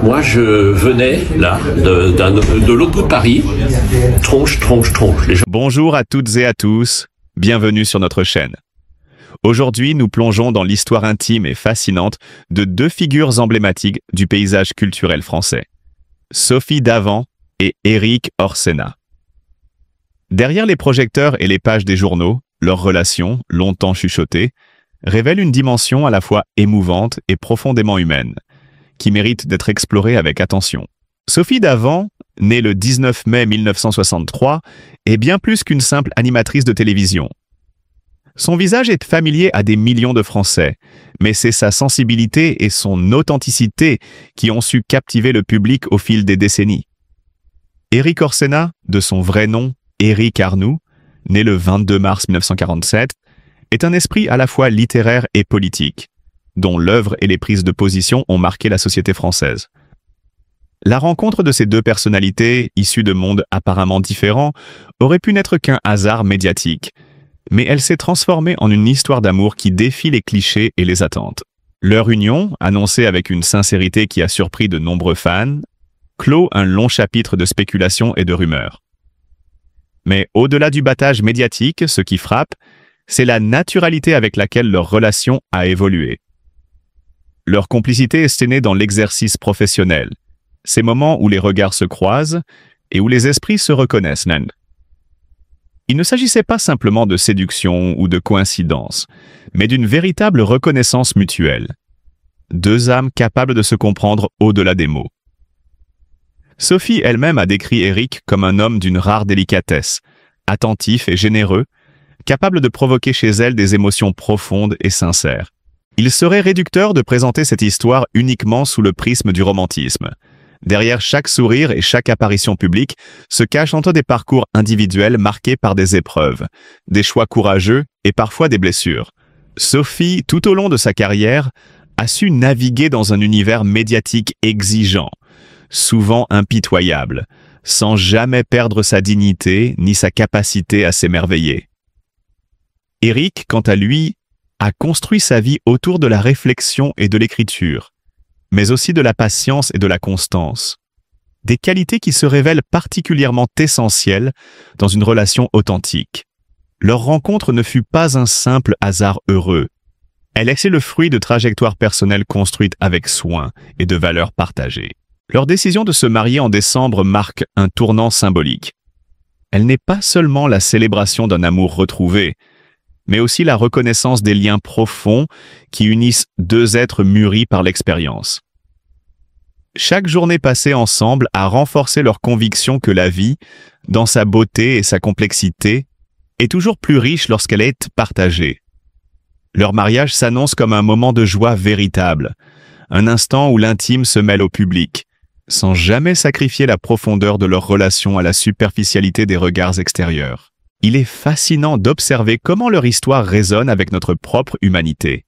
Moi, je venais là de l'autre bout de Paris, tronche. Les gens... Bonjour à toutes et à tous, bienvenue sur notre chaîne. Aujourd'hui, nous plongeons dans l'histoire intime et fascinante de deux figures emblématiques du paysage culturel français, Sophie Davant et Éric Orsena. Derrière les projecteurs et les pages des journaux, leur relation, longtemps chuchotée, révèle une dimension à la fois émouvante et profondément humaine, qui mérite d'être explorée avec attention. Sophie Davant, née le 19 mai 1963, est bien plus qu'une simple animatrice de télévision. Son visage est familier à des millions de Français, mais c'est sa sensibilité et son authenticité qui ont su captiver le public au fil des décennies. Éric Orsena, de son vrai nom, Éric Arnoux, né le 22 mars 1947, est un esprit à la fois littéraire et politique, dont l'œuvre et les prises de position ont marqué la société française. La rencontre de ces deux personnalités, issues de mondes apparemment différents, aurait pu n'être qu'un hasard médiatique, mais elle s'est transformée en une histoire d'amour qui défie les clichés et les attentes. Leur union, annoncée avec une sincérité qui a surpris de nombreux fans, clôt un long chapitre de spéculation et de rumeurs. Mais au-delà du battage médiatique, ce qui frappe, c'est la naturalité avec laquelle leur relation a évolué. Leur complicité est née dans l'exercice professionnel, ces moments où les regards se croisent et où les esprits se reconnaissent. Il ne s'agissait pas simplement de séduction ou de coïncidence, mais d'une véritable reconnaissance mutuelle. Deux âmes capables de se comprendre au-delà des mots. Sophie elle-même a décrit Éric comme un homme d'une rare délicatesse, attentif et généreux, capable de provoquer chez elle des émotions profondes et sincères. Il serait réducteur de présenter cette histoire uniquement sous le prisme du romantisme. Derrière chaque sourire et chaque apparition publique se cachent entre des parcours individuels marqués par des épreuves, des choix courageux et parfois des blessures. Sophie, tout au long de sa carrière, a su naviguer dans un univers médiatique exigeant, souvent impitoyable, sans jamais perdre sa dignité ni sa capacité à s'émerveiller. Éric, quant à lui, a construit sa vie autour de la réflexion et de l'écriture, mais aussi de la patience et de la constance, des qualités qui se révèlent particulièrement essentielles dans une relation authentique. Leur rencontre ne fut pas un simple hasard heureux. Elle est le fruit de trajectoires personnelles construites avec soin et de valeurs partagées. Leur décision de se marier en décembre marque un tournant symbolique. Elle n'est pas seulement la célébration d'un amour retrouvé, mais aussi la reconnaissance des liens profonds qui unissent deux êtres mûris par l'expérience. Chaque journée passée ensemble a renforcé leur conviction que la vie, dans sa beauté et sa complexité, est toujours plus riche lorsqu'elle est partagée. Leur mariage s'annonce comme un moment de joie véritable, un instant où l'intime se mêle au public, sans jamais sacrifier la profondeur de leur relation à la superficialité des regards extérieurs. Il est fascinant d'observer comment leur histoire résonne avec notre propre humanité.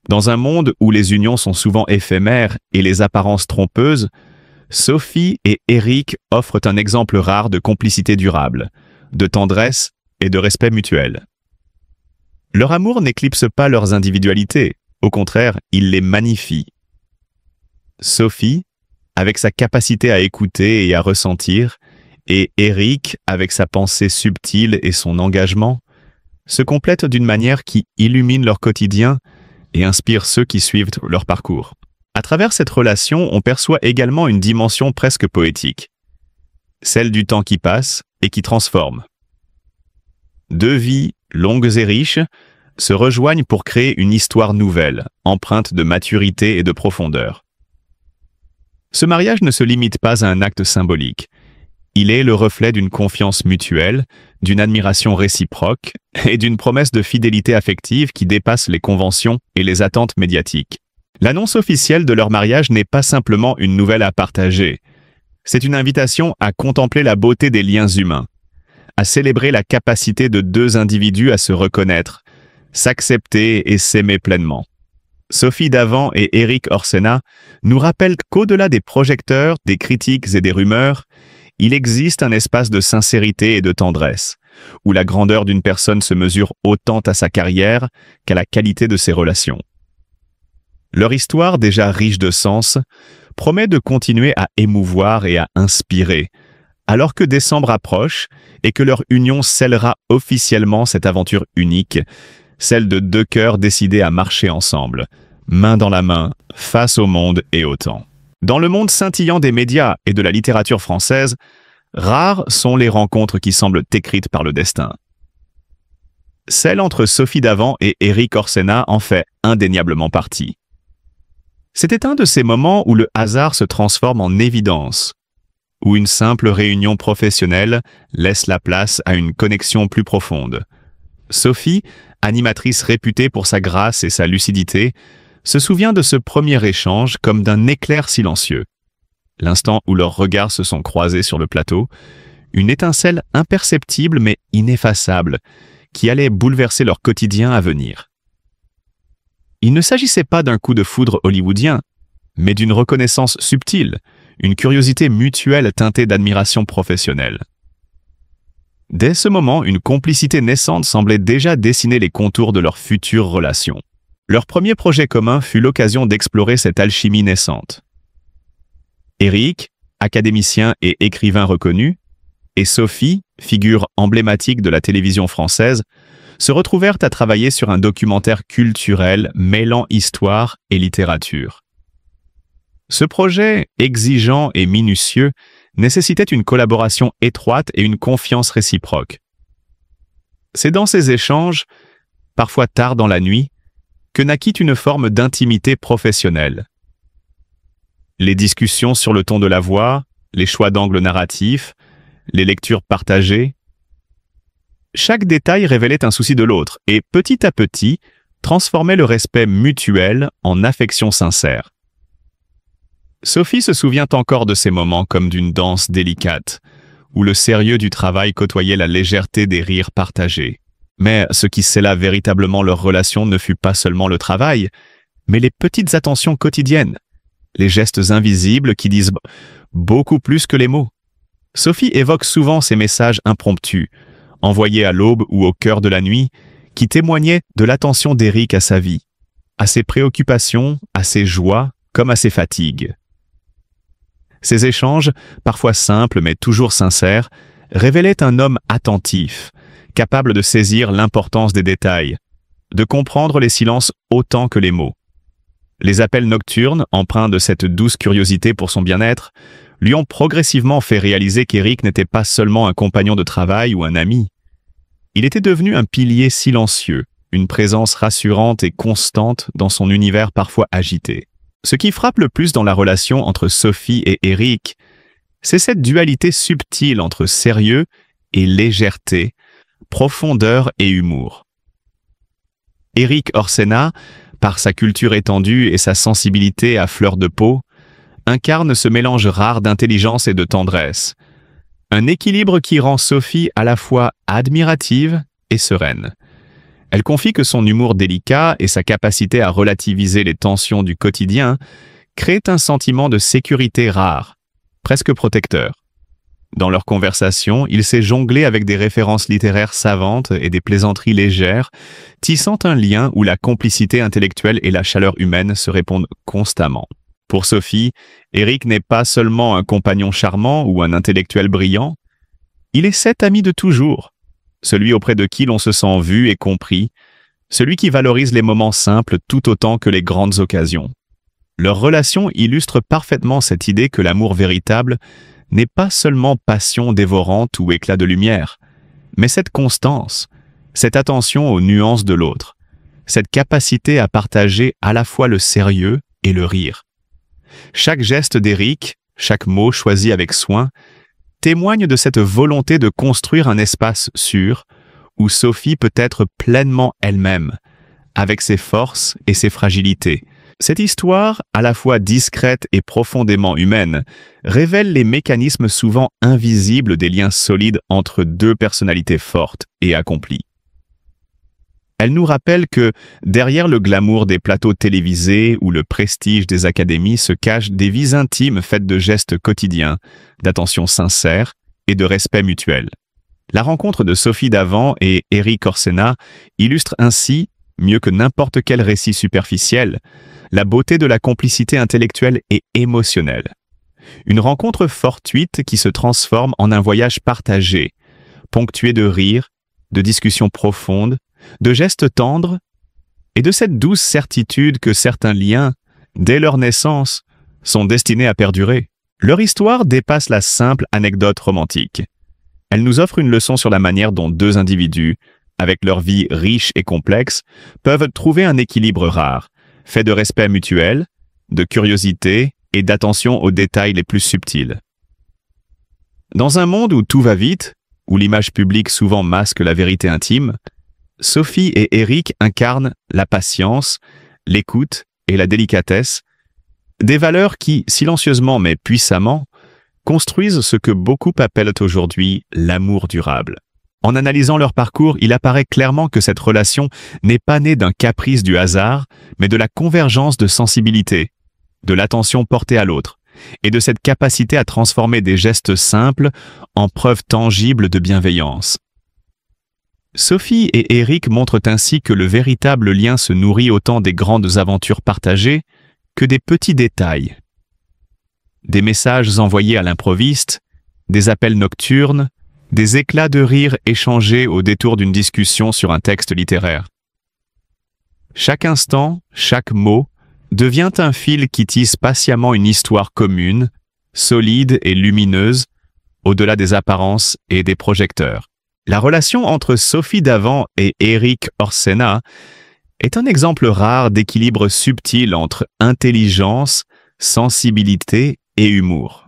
Dans un monde où les unions sont souvent éphémères et les apparences trompeuses, Sophie et Éric offrent un exemple rare de complicité durable, de tendresse et de respect mutuel. Leur amour n'éclipse pas leurs individualités, au contraire, il les magnifie. Sophie, avec sa capacité à écouter et à ressentir, et Éric, avec sa pensée subtile et son engagement, se complètent d'une manière qui illumine leur quotidien et inspire ceux qui suivent leur parcours. À travers cette relation, on perçoit également une dimension presque poétique, celle du temps qui passe et qui transforme. Deux vies, longues et riches, se rejoignent pour créer une histoire nouvelle, empreinte de maturité et de profondeur. Ce mariage ne se limite pas à un acte symbolique. Il est le reflet d'une confiance mutuelle, d'une admiration réciproque et d'une promesse de fidélité affective qui dépasse les conventions et les attentes médiatiques. L'annonce officielle de leur mariage n'est pas simplement une nouvelle à partager. C'est une invitation à contempler la beauté des liens humains, à célébrer la capacité de deux individus à se reconnaître, s'accepter et s'aimer pleinement. Sophie Davant et Éric Orsena nous rappellent qu'au-delà des projecteurs, des critiques et des rumeurs, il existe un espace de sincérité et de tendresse, où la grandeur d'une personne se mesure autant à sa carrière qu'à la qualité de ses relations. Leur histoire, déjà riche de sens, promet de continuer à émouvoir et à inspirer, alors que décembre approche et que leur union scellera officiellement cette aventure unique, celle de deux cœurs décidés à marcher ensemble, main dans la main, face au monde et au temps. Dans le monde scintillant des médias et de la littérature française, rares sont les rencontres qui semblent écrites par le destin. Celle entre Sophie Davant et Éric Orsena en fait indéniablement partie. C'était un de ces moments où le hasard se transforme en évidence, où une simple réunion professionnelle laisse la place à une connexion plus profonde. Sophie, animatrice réputée pour sa grâce et sa lucidité, se souvient de ce premier échange comme d'un éclair silencieux. L'instant où leurs regards se sont croisés sur le plateau, une étincelle imperceptible mais ineffaçable, qui allait bouleverser leur quotidien à venir. Il ne s'agissait pas d'un coup de foudre hollywoodien, mais d'une reconnaissance subtile, une curiosité mutuelle teintée d'admiration professionnelle. Dès ce moment, une complicité naissante semblait déjà dessiner les contours de leur future relation. Leur premier projet commun fut l'occasion d'explorer cette alchimie naissante. Éric, académicien et écrivain reconnu, et Sophie, figure emblématique de la télévision française, se retrouvèrent à travailler sur un documentaire culturel mêlant histoire et littérature. Ce projet, exigeant et minutieux, nécessitait une collaboration étroite et une confiance réciproque. C'est dans ces échanges, parfois tard dans la nuit, que naquit une forme d'intimité professionnelle. Les discussions sur le ton de la voix, les choix d'angles narratifs, les lectures partagées. Chaque détail révélait un souci de l'autre et, petit à petit, transformait le respect mutuel en affection sincère. Sophie se souvient encore de ces moments comme d'une danse délicate, où le sérieux du travail côtoyait la légèreté des rires partagés. Mais ce qui scella véritablement leur relation ne fut pas seulement le travail, mais les petites attentions quotidiennes, les gestes invisibles qui disent beaucoup plus que les mots. Sophie évoque souvent ces messages impromptus, envoyés à l'aube ou au cœur de la nuit, qui témoignaient de l'attention d'Éric à sa vie, à ses préoccupations, à ses joies, comme à ses fatigues. Ces échanges, parfois simples mais toujours sincères, révélaient un homme attentif, capable de saisir l'importance des détails, de comprendre les silences autant que les mots. Les appels nocturnes, empreints de cette douce curiosité pour son bien-être, lui ont progressivement fait réaliser qu'Éric n'était pas seulement un compagnon de travail ou un ami. Il était devenu un pilier silencieux, une présence rassurante et constante dans son univers parfois agité. Ce qui frappe le plus dans la relation entre Sophie et Éric, c'est cette dualité subtile entre sérieux et légèreté, profondeur et humour. Éric Orsena, par sa culture étendue et sa sensibilité à fleur de peau, incarne ce mélange rare d'intelligence et de tendresse, un équilibre qui rend Sophie à la fois admirative et sereine. Elle confie que son humour délicat et sa capacité à relativiser les tensions du quotidien créent un sentiment de sécurité rare, presque protecteur. Dans leur conversation, il sait jongler avec des références littéraires savantes et des plaisanteries légères, tissant un lien où la complicité intellectuelle et la chaleur humaine se répondent constamment. Pour Sophie, Éric n'est pas seulement un compagnon charmant ou un intellectuel brillant, il est cet ami de toujours, celui auprès de qui l'on se sent vu et compris, celui qui valorise les moments simples tout autant que les grandes occasions. Leur relation illustre parfaitement cette idée que l'amour véritable n'est pas seulement passion dévorante ou éclat de lumière, mais cette constance, cette attention aux nuances de l'autre, cette capacité à partager à la fois le sérieux et le rire. Chaque geste d'Éric, chaque mot choisi avec soin, témoigne de cette volonté de construire un espace sûr où Sophie peut être pleinement elle-même, avec ses forces et ses fragilités. Cette histoire, à la fois discrète et profondément humaine, révèle les mécanismes souvent invisibles des liens solides entre deux personnalités fortes et accomplies. Elle nous rappelle que, derrière le glamour des plateaux télévisés ou le prestige des académies se cachent des vies intimes faites de gestes quotidiens, d'attention sincère et de respect mutuel. La rencontre de Sophie Davant et Éric Orsena illustre ainsi, mieux que n'importe quel récit superficiel, la beauté de la complicité intellectuelle et émotionnelle. Une rencontre fortuite qui se transforme en un voyage partagé, ponctué de rires, de discussions profondes, de gestes tendres et de cette douce certitude que certains liens, dès leur naissance, sont destinés à perdurer. Leur histoire dépasse la simple anecdote romantique. Elle nous offre une leçon sur la manière dont deux individus, avec leur vie riche et complexe, peuvent trouver un équilibre rare, fait de respect mutuel, de curiosité et d'attention aux détails les plus subtils. Dans un monde où tout va vite, où l'image publique souvent masque la vérité intime, Sophie et Eric incarnent la patience, l'écoute et la délicatesse, des valeurs qui, silencieusement mais puissamment, construisent ce que beaucoup appellent aujourd'hui l'amour durable. En analysant leur parcours, il apparaît clairement que cette relation n'est pas née d'un caprice du hasard, mais de la convergence de sensibilité, de l'attention portée à l'autre, et de cette capacité à transformer des gestes simples en preuves tangibles de bienveillance. Sophie et Eric montrent ainsi que le véritable lien se nourrit autant des grandes aventures partagées que des petits détails. Des messages envoyés à l'improviste, des appels nocturnes, des éclats de rire échangés au détour d'une discussion sur un texte littéraire. Chaque instant, chaque mot, devient un fil qui tisse patiemment une histoire commune, solide et lumineuse, au-delà des apparences et des projecteurs. La relation entre Sophie Davant et Eric Orsena est un exemple rare d'équilibre subtil entre intelligence, sensibilité et humour.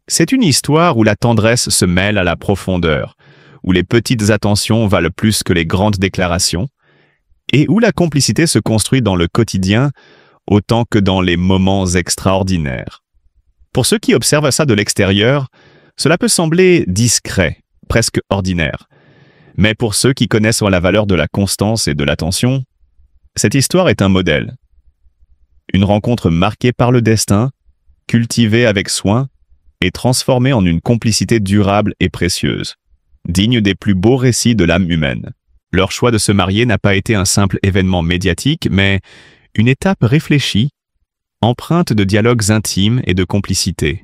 C'est une histoire où la tendresse se mêle à la profondeur, où les petites attentions valent plus que les grandes déclarations, et où la complicité se construit dans le quotidien autant que dans les moments extraordinaires. Pour ceux qui observent ça de l'extérieur, cela peut sembler discret, presque ordinaire. Mais pour ceux qui connaissent la valeur de la constance et de l'attention, cette histoire est un modèle. Une rencontre marquée par le destin, cultivée avec soin et transformée en une complicité durable et précieuse, digne des plus beaux récits de l'âme humaine. Leur choix de se marier n'a pas été un simple événement médiatique, mais une étape réfléchie, empreinte de dialogues intimes et de complicité.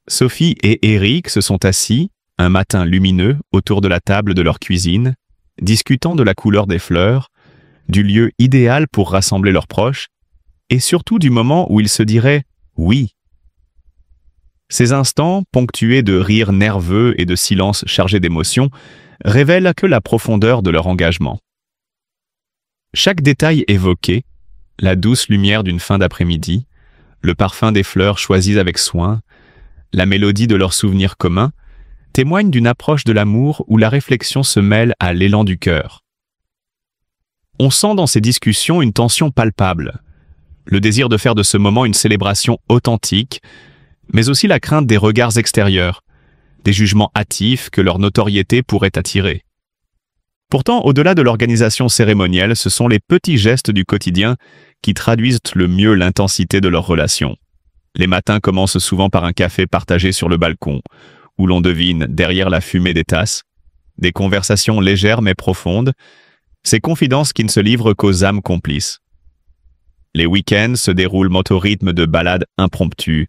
Sophie et Eric se sont assis, un matin lumineux, autour de la table de leur cuisine, discutant de la couleur des fleurs, du lieu idéal pour rassembler leurs proches, et surtout du moment où ils se diraient « oui ». Ces instants, ponctués de rires nerveux et de silences chargés d'émotions, révèlent que la profondeur de leur engagement. Chaque détail évoqué, la douce lumière d'une fin d'après-midi, le parfum des fleurs choisies avec soin, la mélodie de leurs souvenirs communs, témoignent d'une approche de l'amour où la réflexion se mêle à l'élan du cœur. On sent dans ces discussions une tension palpable, le désir de faire de ce moment une célébration authentique, mais aussi la crainte des regards extérieurs, des jugements hâtifs que leur notoriété pourrait attirer. Pourtant, au-delà de l'organisation cérémonielle, ce sont les petits gestes du quotidien qui traduisent le mieux l'intensité de leur relation. Les matins commencent souvent par un café partagé sur le balcon, où l'on devine, derrière la fumée des tasses, des conversations légères mais profondes, ces confidences qui ne se livrent qu'aux âmes complices. Les week-ends se déroulent au rythme de balades impromptues,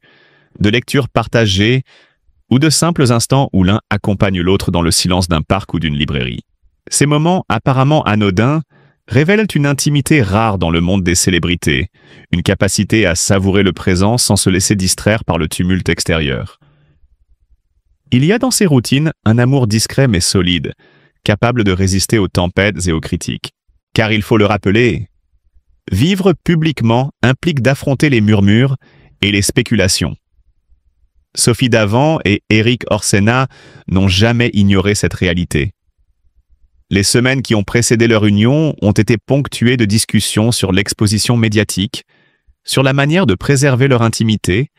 de lectures partagées ou de simples instants où l'un accompagne l'autre dans le silence d'un parc ou d'une librairie. Ces moments apparemment anodins révèlent une intimité rare dans le monde des célébrités, une capacité à savourer le présent sans se laisser distraire par le tumulte extérieur. Il y a dans ces routines un amour discret mais solide, capable de résister aux tempêtes et aux critiques. Car il faut le rappeler, vivre publiquement implique d'affronter les murmures et les spéculations. Sophie Davant et Eric Orsena n'ont jamais ignoré cette réalité. Les semaines qui ont précédé leur union ont été ponctuées de discussions sur l'exposition médiatique, sur la manière de préserver leur intimité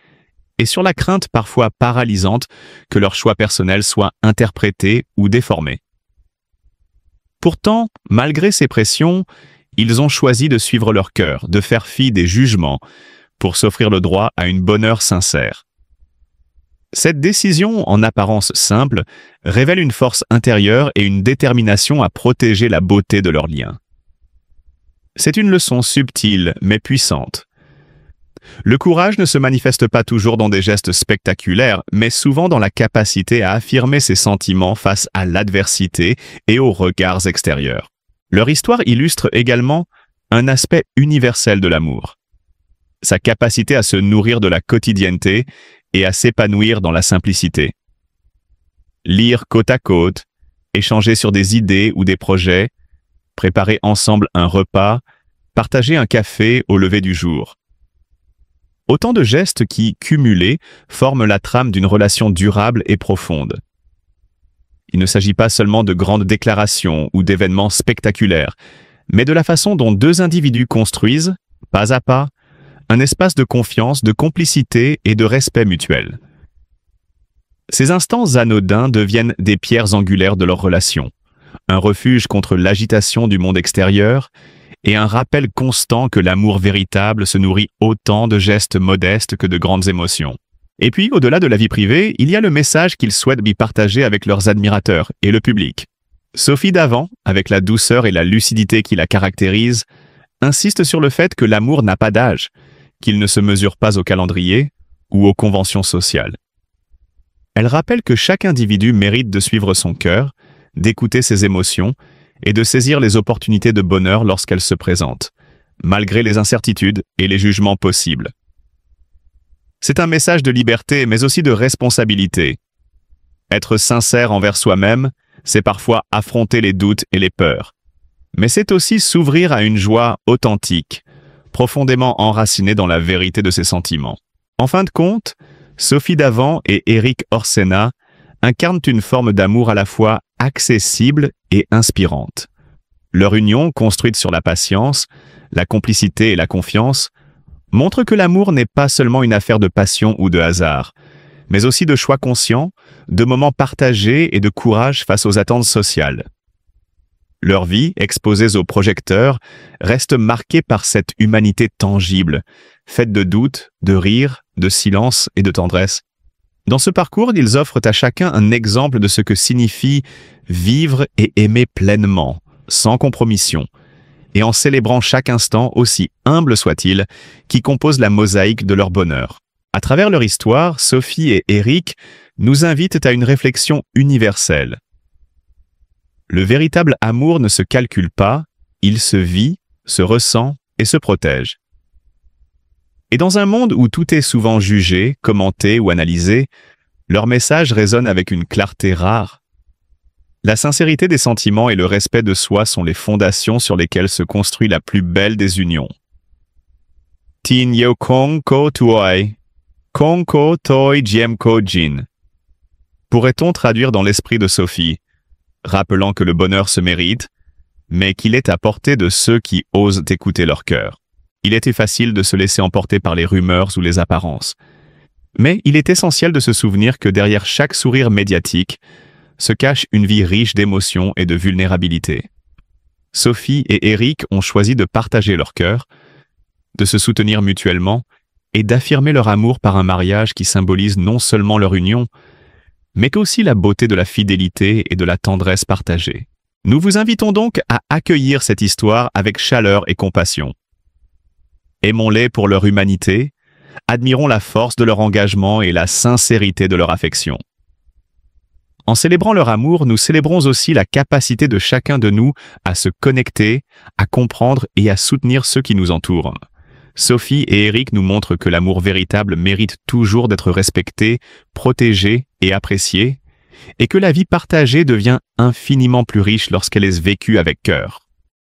et sur la crainte parfois paralysante que leur choix personnel soit interprété ou déformé. Pourtant, malgré ces pressions, ils ont choisi de suivre leur cœur, de faire fi des jugements, pour s'offrir le droit à une bonne heure sincère. Cette décision, en apparence simple, révèle une force intérieure et une détermination à protéger la beauté de leur lien. C'est une leçon subtile mais puissante. Le courage ne se manifeste pas toujours dans des gestes spectaculaires, mais souvent dans la capacité à affirmer ses sentiments face à l'adversité et aux regards extérieurs. Leur histoire illustre également un aspect universel de l'amour. Sa capacité à se nourrir de la quotidienneté et à s'épanouir dans la simplicité. Lire côte à côte, échanger sur des idées ou des projets, préparer ensemble un repas, partager un café au lever du jour. Autant de gestes qui, cumulés, forment la trame d'une relation durable et profonde. Il ne s'agit pas seulement de grandes déclarations ou d'événements spectaculaires, mais de la façon dont deux individus construisent, pas à pas, un espace de confiance, de complicité et de respect mutuel. Ces instants anodins deviennent des pierres angulaires de leur relation, un refuge contre l'agitation du monde extérieur et un rappel constant que l'amour véritable se nourrit autant de gestes modestes que de grandes émotions. Et puis, au-delà de la vie privée, il y a le message qu'ils souhaitent y partager avec leurs admirateurs et le public. Sophie Davant, avec la douceur et la lucidité qui la caractérisent, insiste sur le fait que l'amour n'a pas d'âge, qu'il ne se mesure pas au calendrier ou aux conventions sociales. Elle rappelle que chaque individu mérite de suivre son cœur, d'écouter ses émotions et de saisir les opportunités de bonheur lorsqu'elles se présentent, malgré les incertitudes et les jugements possibles. C'est un message de liberté, mais aussi de responsabilité. Être sincère envers soi-même, c'est parfois affronter les doutes et les peurs. Mais c'est aussi s'ouvrir à une joie authentique, profondément enracinée dans la vérité de ses sentiments. En fin de compte, Sophie Davant et Éric Orsena incarnent une forme d'amour à la fois accessible et inspirante. Leur union, construite sur la patience, la complicité et la confiance, montre que l'amour n'est pas seulement une affaire de passion ou de hasard, mais aussi de choix conscients, de moments partagés et de courage face aux attentes sociales. Leur vie, exposée aux projecteurs, reste marquée par cette humanité tangible, faite de doutes, de rires, de silence et de tendresse. Dans ce parcours, ils offrent à chacun un exemple de ce que signifie vivre et aimer pleinement, sans compromission, et en célébrant chaque instant, aussi humble soit-il, qui compose la mosaïque de leur bonheur. À travers leur histoire, Sophie et Éric nous invitent à une réflexion universelle. Le véritable amour ne se calcule pas, il se vit, se ressent et se protège. Et dans un monde où tout est souvent jugé, commenté ou analysé, leur message résonne avec une clarté rare. La sincérité des sentiments et le respect de soi sont les fondations sur lesquelles se construit la plus belle des unions. Tin yo kong ko tuoi, kong ko toi jiem ko jin. Pourrait-on traduire dans l'esprit de Sophie, rappelant que le bonheur se mérite, mais qu'il est à portée de ceux qui osent écouter leur cœur. Il était facile de se laisser emporter par les rumeurs ou les apparences. Mais il est essentiel de se souvenir que derrière chaque sourire médiatique se cache une vie riche d'émotions et de vulnérabilité. Sophie et Éric ont choisi de partager leur cœur, de se soutenir mutuellement et d'affirmer leur amour par un mariage qui symbolise non seulement leur union, mais qu'aussi la beauté de la fidélité et de la tendresse partagée. Nous vous invitons donc à accueillir cette histoire avec chaleur et compassion. Aimons-les pour leur humanité, admirons la force de leur engagement et la sincérité de leur affection. En célébrant leur amour, nous célébrons aussi la capacité de chacun de nous à se connecter, à comprendre et à soutenir ceux qui nous entourent. Sophie et Éric nous montrent que l'amour véritable mérite toujours d'être respecté, protégé et apprécié, et que la vie partagée devient infiniment plus riche lorsqu'elle est vécue avec cœur.